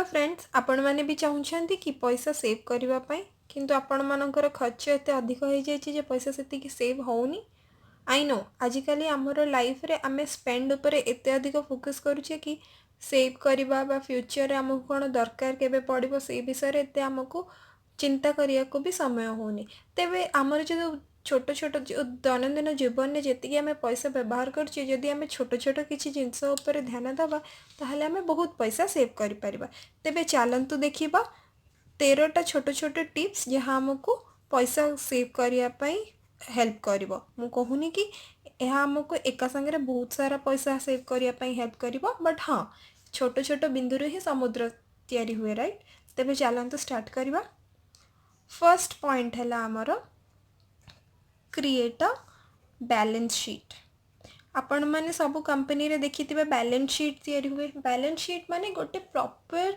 Hello friends आपण मैंने भी चाहूँगी कि पैसा सेव करने किंतु आपण मानकर खर्च एत अधिक हो जाए पैसा से सेव होनी आई नो आजिकल आमर लाइफ रे आमे स्पेंड उपर एत अधिक फोकस करुचे कि सेव करवा फ्यूचर आमको कौन दरकार केबे पड़ो से विषय एत आमको चिंता करने को भी समय होनी तेबे आमर जो छोट छोट जो दैनंदिन जीवन में जी आम पैसा व्यवहार करुचे जदि आम छोट छोट किसी जिनस उपर ध्यान दबा ताहले आम बहुत पैसा सेव कर पारिबा। तेबे चलतु देखिबा 13टा छोट छोट टिप्स जहाँ आमको पैसा सेव करने हेल्प करिवो। मु कहूनी कि यह आमको एका संगे बहुत सारा पैसा सेव करने हेल्प करिवो बट हाँ छोट छोट बिंदु ही समुद्र तैयारी हुए राइट। तेबे चलतु स्टार्ट करवा। फर्स्ट पॉइंट है आमर क्रिएट अ बैलेंस शीट। आपण मैंने सब कंपनी रे देखी बैलेंस शीट तैयारी हुए। बैलेंस शीट माने गोटे प्रॉपर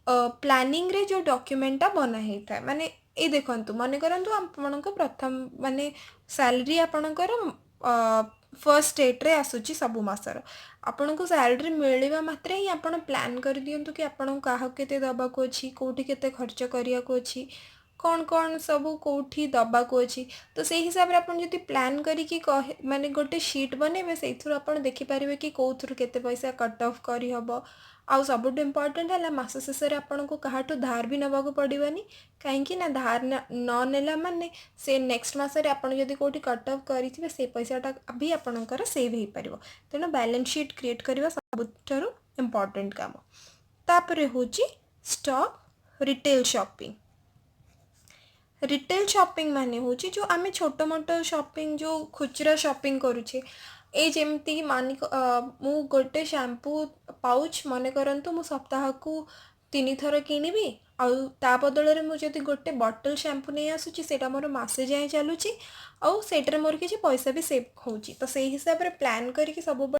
प्लानिंग रे जो डॉक्यूमेंटा बना होता है माने ये देखंतु मन करंतु आपनको प्रथम माने सैलरी आपणकर फर्स्ट डेट रे आसुची सब मासर आपनको सैलरी मिलवा मात्रे ही आपण प्लान कर दियंतु कि आपण काहा केते दबा को अछि कोठी केते खर्च करिया को अछि कौन कौन सब कौटी दबा को अच्छी तो से हिसाब से आपन जदि प्लान करिकी माने गोटे शीट बनेबे से आपन देखि पारिबे कि कौथुर केते पैसा कट ऑफ करी हबो। आउ सबुठ इम्पोर्टेंट है मास शेष में आपन को कहाटू धार भी नबाक पड़ानी कहीं ना धार न नेला माने से नेक्स्ट मसरे आपन जदि कोठी कट ऑफ करिथिबे से पैसाटा भी आपनकर सेव हो पारिबो। तेणु बैलेंस शीट क्रिएट करबा सबुठारु इम्पोर्टेंट काम। तापरे होची stock retail shopping. Retail shopping माने होची जो आमे छोट मोट शॉपिंग जो खुचरा शॉपिंग करूचे ए जेमती मानिक मु गोटे शैम्पू पाउच मन करंतु मु सप्ताह को 3 थर किनिबी आउ ता बदल रे मु जदि गोटे बॉटल शैम्पू नहीं आसुची सेटा मोर मासे जाए चलुची आउ सेटर मोर किछि पैसा भी सेव होची। तो सेही हिसाब रे प्लान करिकि सब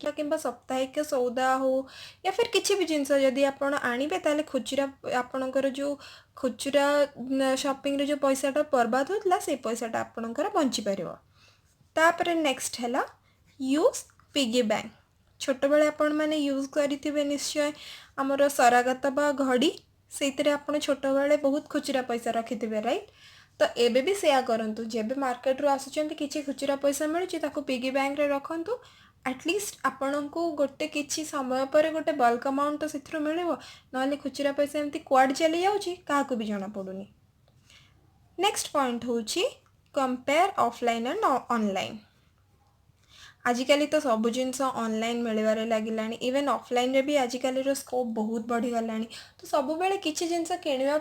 कि साप्ताहिक सौदा हो या फिर किसी भी जिनस जदि आप आणवे ताले खुचरा आपणकर जो खुचरा शॉपिंग रे जो पैसाटा बर्बाद होता से पैसाटा आपणकर बंची पार। तापर नेक्स्ट है यूज पिगी बैंक। छोट बेले आपण मैंने यूज करेंगे निश्चय आमर सरागत बा घड़ी से आप छोट बेले बहुत खुचरा पैसा रखिथे राइट। तो एबे भी सेया करंतु जेबे मार्केट रू आसुचंती किछि खुचरा पैसा मिलुची ताको पिगी बैंक रे रखंतु एटलिस्ट आपण को गोटे किछि समय पर गोटे बल्क अमाउंट तो से मिल ना खुचरा पैसा एमती कुआड चली जाउची काहाकू भी जना पड़ुनी। नेक्स्ट पॉइंट होची कंपेयर ऑफलाइन एंड ऑनलाइन। आजिकल तो सब जिनस ऑनलाइन मिलबार लगिलानी इवन ऑफलाइन रे भी आजिकल रो स्कोप बहुत बढ़ी गलानी। तो सब बेले किछि जिनस किनिबा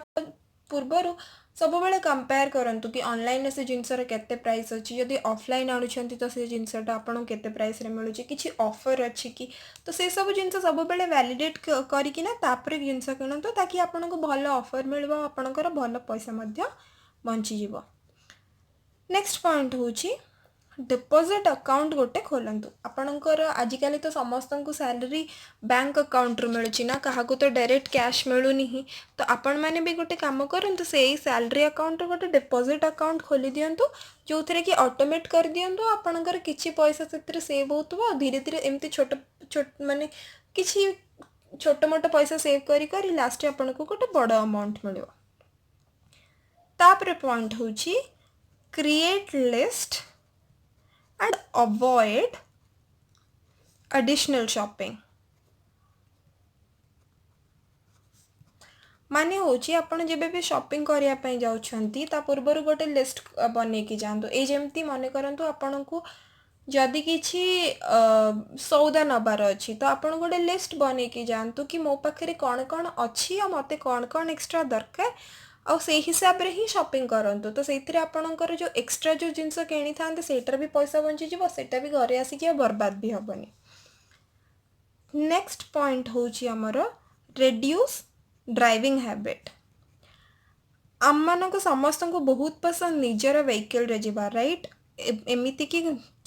पूर्वर सब बेले कंपेयर करंतु कि ऑनलाइन से जिनसर केते प्राइस अच्छी जदि ऑफलाइन आणुछंती तो से जिनसटा आपन केते प्राइस रे मिलुची किछि ऑफर अच्छी कि तो से सब जिनस सब बेले वैलिडेट करिकि ना तापर जिनस किनंतु ताकि आपन को भलो ऑफर मिलबो आपनकर भलो पैसा मध्य बंची जीवो। नेक्स्ट पॉइंट होची डिपॉजिट अकाउंट गोटे खोलंतु। आपणकर आजिकल तो समस्त को सैलरी बैंक अकाउंट रू मिलुची ना काहाकू तो डायरेक्ट कैश मिलुनी ही। तो आपण मैंने भी गोटे काम करंतु से सैलरी अकाउंट गोटे डिपॉजिट अकाउंट खोली दियंतु जो थे कि ऑटोमेट कर दियंतु आपणकर किछि पैसा से सेव होतबो धीरे धीरे एमती छोट छोट माने किछि छोट मोट पैसा सेव करी करी लास्ट आपन को गोटे बड़ अमाउंट मिलियो। तापर पॉइंट होची create list and avoid additional shopping। माने होची आपण जेबे भी शॉपिंग करिया पई जाउछंती ता पूर्वरु गोटे लिस्ट बने की जानतो ए जेमती माने करंतु आपण को जदि किछि सौदा नबार अछि तो आपण गोटे लिस्ट बने की जानतो कि मो पाखरे कोन कोन अछि आ मते कोन कोन एक्स्ट्रा दरकार और से हिसाब रे ही शॉपिंग करंतु। तो सेथिरे आपणकर जो एक्स्ट्रा जो जिनस किनी थांते सेटर भी पैसा बंची जीवो सेटा भी घरे आसी कि बर्बाद भी हबनी। नेक्स्ट पॉइंट होची हमर रिड्यूस ड्राइविंग हैबिट। आम मान को समस्त को बहुत पसंद निजर व्हीकल रे जीवा राइट एमिति कि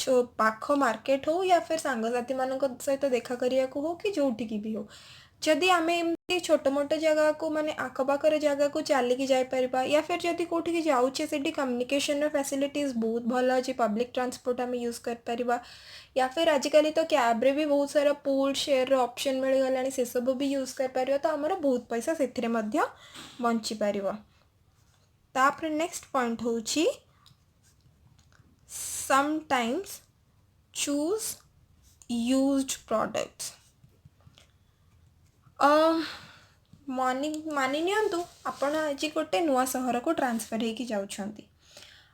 पाख मार्केट हो या फिर सांगसाथी मान सहित देखा करिया को हो कि जोठी की भी हो जदि आमे एमती छोट मोट जगह को माने आखपाखर जगह को चलिकी जापर या फिर जदि कौटी जाऊे से कम्युनिकेशन फैसिलिटीज बहुत भल अच्छे पब्लिक ट्रांसपोर्ट आम यूज कर या फिर आजिकल तो कैब रे भी बहुत सारा पूल शेयर ऑप्शन मिलगला से सब भी यूज कर तो आमर बहुत पैसा से बंची पार। तापर नेक्स्ट पॉइंट हूँ समटाइम्स चूज यूज्ड प्रोडक्ट्स। मानि नियंतु आपण आज गोटे नुआ सहर को ट्रांसफर होगी जाउछंती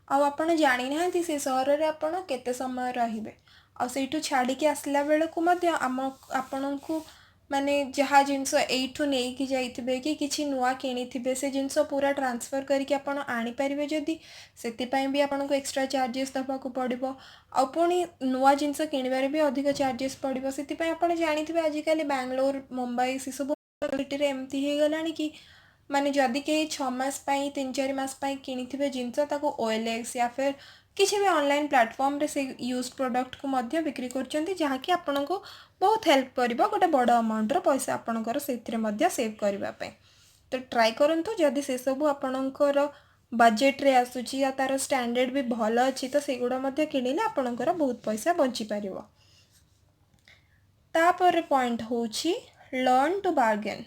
आपण जानी ना से सहर रे आपण केते समय रहिबे आ सेठू छाड़ी के आसला बेले को मध्य आपण को माने जहाँ जिनस एठू नहीं कि जाइथिबे कि किछि नुआ किनिथिबे से जिनस पूरा ट्रांसफर करके आपण आनी परिबे जदी सेति भी आपण को एक्स्ट्रा चार्जेस दबा को पड़िबो आ पुणी नुआ जिनस किनिबारे भी अधिक चार्जेस पड़िबो सेति आपण जानिथिबे आजिकल बेंगलोर मुंबई से सब सिटी रे एमती हे गलानी कि माने जदि के 6 मास पाई 3-4 मास पाई किनिथिबे जिनस ताको OLX या फिर किसी भी ऑनलाइन प्लेटफॉर्म रे से यूज प्रोडक्ट को मध्य बिक्री करचंती जहाँ कि आपन को बहुत हेल्प करिबो गोटे बड़ अमाउंट रो पैसा आपनकर सेथिरे मध्य सेव करबा पे। तो ट्राई करंतु जदि से सब आपनकर बजेट रे आसुची या तार स्टैंडर्ड भी भल अछि तो सेगुडा मध्य किनिले आपनकर बहुत पैसा बंची पारिबो। तापर पॉइंट होची लर्न टू बार्गेन।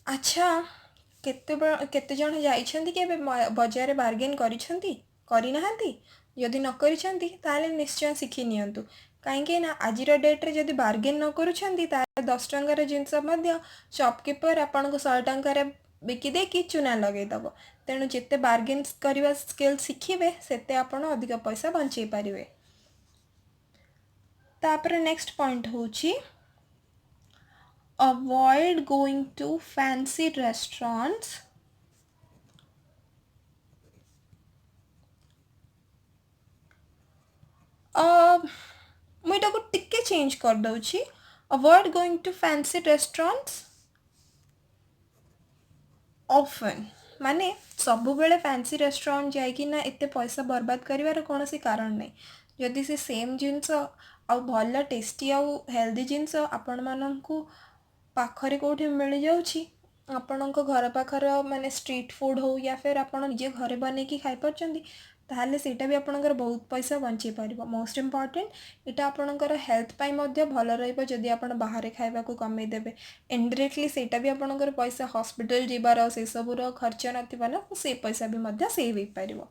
अच्छा केते जण जाइछंती के बजार बार्गेन करिछंती करि नाहंती यदि न करिछंती ताले निश्चय सिखि नियंतु कहीं ना आज डेट रे जदि बार्गेन न करुछंती ताले 10 टंकार जिनस मध्य शॉपकीपर आपन को 100 टंकार बिकी दे कि चुना लगे दबो। तेणु जिते बार्गेन करवा स्किल शिखिबे सेते आपन अधिक पैसा बंचै पारिबे। तापर नेक्स्ट पॉइंट होची avoid going to fancy restaurants मुझे को टिके चेंज कर दूची avoid going to fancy restaurants often माने सबु बेले फैंसी रेस्टोरेंट जाइकी ना एते पैसा बर्बाद करिवार कौन सी कारण नहीं जदि से सेम जिनस आ भल टेस्टी आउ हेल्दी जिनस आपण माननकु पाखरे कोठी मिल जाउछि आपणक घर पाखर माने स्ट्रीट फूड हो या फिर आपण निजे घरे बने की खाई परचंदी ताहले सेटा भी आपणकर बहुत पैसा बंची पारिबो। मोस्ट इम्पोर्टेंट एटा आपणकर हेल्थ पाई मध्य भल रहइबो जदि आपण बाहर खाइबा को कमे देबे इनडायरेक्टली सेटा भी आपणकर पैसा हॉस्पिटल जिबार से सबुर खर्च नथिबा ना से पैसा भी मध्य सेव हो पारिबो।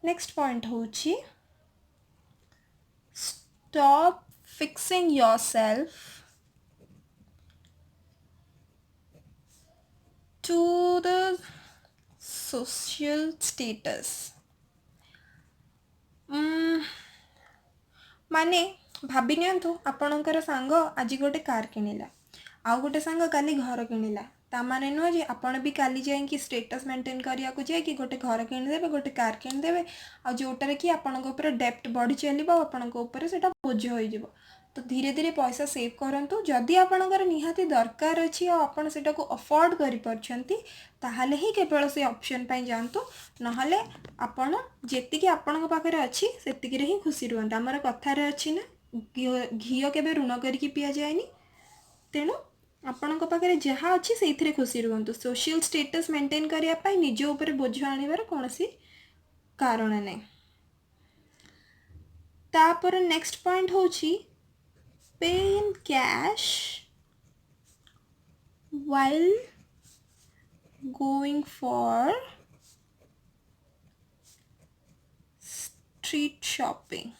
नेक्स्ट पॉइंट होची stop fixing yourself to the social status। माने भाभी नियंतु आपणकर सांग आज गोटे कार किनिला आउ गोटे सांग काली घर किनिला ता माने नुह जे आपण भी काली जाए कि स्टेटस मेंटेन करिया को जाए कि गोटे घर किनिदेबे गोटे कार किनिदेबे आ जोटारे कि आपणक ऊपर डेप्ट बढ़ी चलिबो आपणक ऊपर सेटा बोझ होई जिवो। तो धीरे धीरे पैसा सेव करंतु जदि आपणकर निहाती दरकार अछि आ आपण सेटा को अफोर्ड करि परछंती ताहाले ही केवल से ऑप्शन पाई जानतु नहले आपण जेति कि आपणक पाखरे अछि सेति रे ही खुशी रहंता। हमर कथा रे अछि ना घियो केबे ऋण करिकि पिया जायनी तेणु आपणक पाखरे जहाँ अछि सेइथिरे खुशी रहंतु। सोशल स्टेटस मेंटेन करिया पाई निज ऊपर बोझ आनिबार कोनोसी कारण नै। तापर नेक्स्ट पॉइंट होची pay in cash while going for street shopping।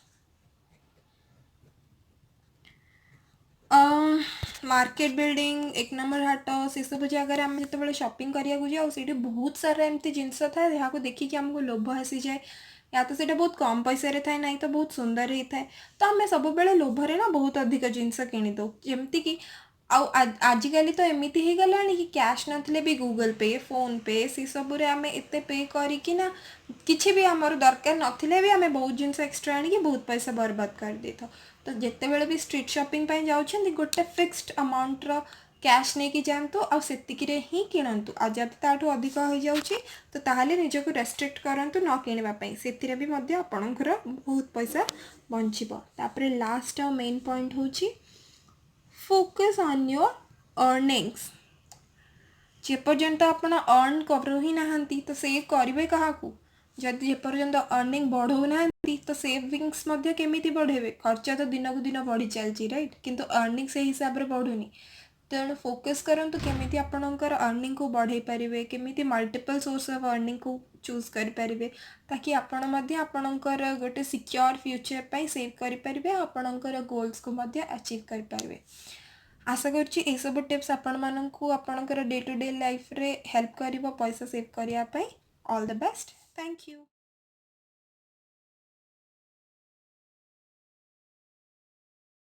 Market building एक नंबर हाट से सब जगह आम जो शॉपिंग करिया जाऊ से बहुत सारा एमती जिनस था जहाँ को देखिए आमको लोभ आसी जाए या तो सेटा बहुत कम पैसा रे थाए ना तो बहुत सुंदर ही थाए तो आम सब बेले लोभरे ना बहुत अधिक जिनस किनी दो जमती कि आजिकल तो एमती ही गला कि कैश नथिले भी गूगल पे फोन पे सी सब रे आमे एते पे करिकी ना किछि भी हमर दरकार नथिले भी आमे बहुत जिनस एक्स्ट्रा आनी कि बहुत पैसा बर्बाद कर देथो। तो जिते बेले भी स्ट्रीट शॉपिंग पाई जाउछन गोटे फिक्स्ड अमाउंट रो कैश नहीं जातु आतिकी ही किणतु आ जब ताठू अधिक हो जाऊँगी तो ताहले निजक रेस्ट्रिक्ट करंतु न किणवाई से आपणकर बहुत पैसा बचर लास्ट आ मेन पॉइंट हूँ फोकस ऑन योर अर्निंग्स जेपर्यंत आपण अर्न करू ही नाहंती तो सेव करेंगे क्या जदि जेपर्यंत अर्निंग बढ़ौ ना तो सेविंग्स केमी बढ़ेबे खर्च तो दिन को दिन बढ़ी चलती राइट किंतु अर्निंग से हिसाब से बढ़ुनी तेणु फोकस करंतु केमिति आपणकर अर्निंग को बढ़ाई पारे केमिति मल्टीपल सोर्स ऑफ अर्निंग को चूज करें ताकि आपण आपणकर गोटे सिक्योर फ्यूचर पाई सेव करें आपणकर गोल्स को अचीव करें आशा करुँची सब टिप्स आपण मानू आपणकर डे टू डे लाइफ रे हेल्प कर पैसा सेव करने all the best thank you.